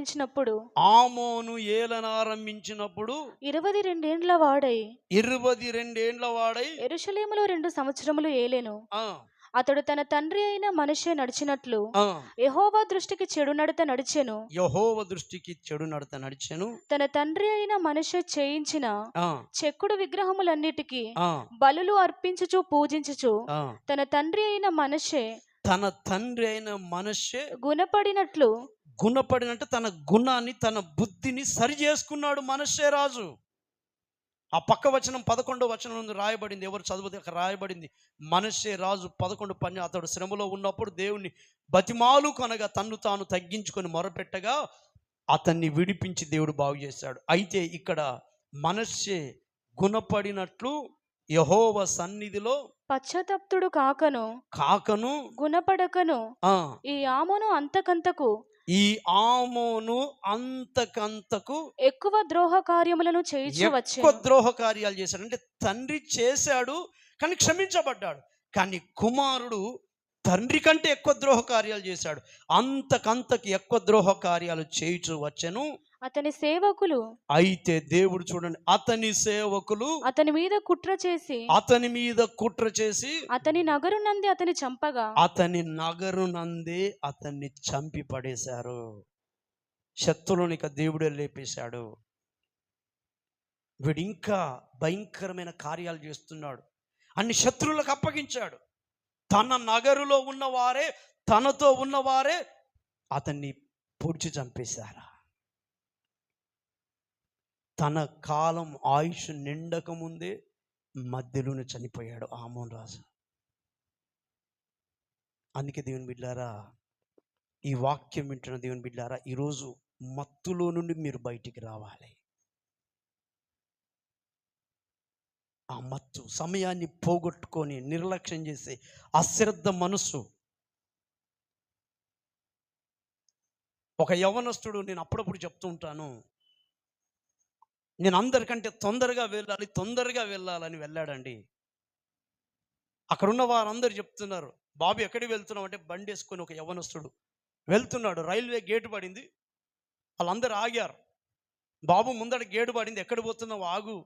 ఇచ్చినప్పుడు ఆమోను ఏలనారంభించినప్పుడు 22 ఏండ్ల వాడై 22 ఏండ్ల వాడై యెరూషలేములో 2 సంవత్సరములు ఏలెను. ఆ అతడు తన తండ్రి అయిన మనష్షే నడిచినట్లు ఆ యెహోవా దృష్టికి చెడు నడత నడిచెను. యెహోవా దృష్టికి చెడు నడత నడిచెను. తన తండ్రి అయిన మనష్షే చేయించిన ఆ చెక్కుడు విగ్రహములన్నిటికీ ఆ బలులు అర్పించుచు పూజించుచు ఆ తన తండ్రి అయిన మనష్షే తన తండ్రి అయిన మనష్షే గుణపడినట్లు గుణపడినంటే తన గుణాన్ని, తన బుద్ధిని సరి చేసుకున్నాడు మనష్షే రాజు. ఆ పక్క వచనం 11వ వచనం రాయబడింది. ఎవరు చదువుతే అక్కడ రాయబడింది. మనష్షే రాజు 11 అతడు శ్రమలో ఉన్నప్పుడు దేవుణ్ణి బతిమాలు కొనగా తన్ను తాను తగ్గించుకొని మొరపెట్టగా అతన్ని విడిపించి దేవుడు బాగు చేశాడు. అయితే ఇక్కడ మనష్షే గుణపడినట్లు యెహోవా సన్నిధిలో పశ్చాత్తప్తుడు కాకను గుణపడకను ఆ ఈ ఆమోను అంతకంతకు ఈ ఆమోను అంతకంతకు ఎక్కువ ద్రోహ కార్యములను చేయించవచ్చు. ఎక్కువ ద్రోహ కార్యాలు చేశాడు. అంటే తండ్రి చేశాడు కానీ క్షమించబడ్డాడు. కానీ కుమారుడు తండ్రి కంటే ఎక్కువ ద్రోహ కార్యాలు చేశాడు. అంతకంతకు ఎక్కువ ద్రోహ కార్యాలు చేయించు వచ్చెను. అతని సేవకులు అయితే దేవుడు చూడండి, అతని సేవకులు అతని మీద కుట్ర చేసి అతని నగరు నంది అతని చంపగా అతని నగరు నందే అతన్ని చంపి పడేశారు. శత్రువునిక దేవుడే లేపేశాడు. వీడు ఇంకా భయంకరమైన కార్యాలు చేస్తున్నాడు. అన్ని శత్రువులకు అప్పగించాడు. తన నగరులో ఉన్నవారే, తనతో ఉన్నవారే అతన్ని పొడిచి చంపేశారు. తన కాలం ఆయుష్ నిండక ముందే మధ్యలోనే చనిపోయాడు ఆమోన్ రాజు. అందుకే దేవుని బిడ్డారా, ఈ వాక్యం వింటున్న దేవుని బిడ్డారా, ఈరోజు మత్తులో నుండి మీరు బయటికి రావాలి. ఆ మత్తు సమయాన్ని పోగొట్టుకొని నిర్లక్ష్యం చేసే అశ్రద్ధ మనస్సు. ఒక యవ్వనస్తుడు, నేను అప్పుడప్పుడు చెప్తూ ఉంటాను, నేను అందరికంటే తొందరగా వెళ్ళాలని వెళ్ళాడండి. అక్కడున్న వారందరూ చెప్తున్నారు, బాబు ఎక్కడికి వెళ్తున్నావు అంటే, బండి వేసుకొని ఒక యవ్వనస్తుడు వెళ్తున్నాడు. రైల్వే గేటు పడింది, వాళ్ళందరూ ఆగారు. బాబు ముందర గేటు పడింది, ఎక్కడ పోతున్నావు ఆగు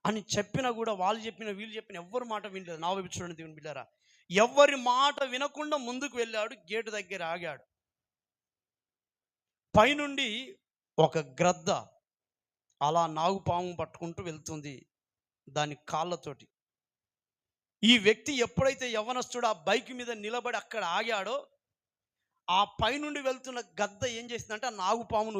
అని చెప్పినా కూడా వాళ్ళు చెప్పిన వీళ్ళు చెప్పిన ఎవ్వరి మాట వినలేదు. నా వైపు చూడండి దేవుని బిడ్డారా, ఎవ్వరి మాట వినకుండా ముందుకు వెళ్ళాడు. గేటు దగ్గర ఆగాడు. పైనుండి ఒక గ్రద్ద అలా నాగుపాము పట్టుకుంటూ వెళ్తుంది దాని కాళ్ళతోటి. ఈ వ్యక్తి ఎప్పుడైతే యవ్వనస్తుడు ఆ బైక్ మీద నిలబడి అక్కడ ఆగాడో, ఆ పైనుండి వెళ్తున్న గద్ద ఏం చేసిందంటే ఆ నాగుపామును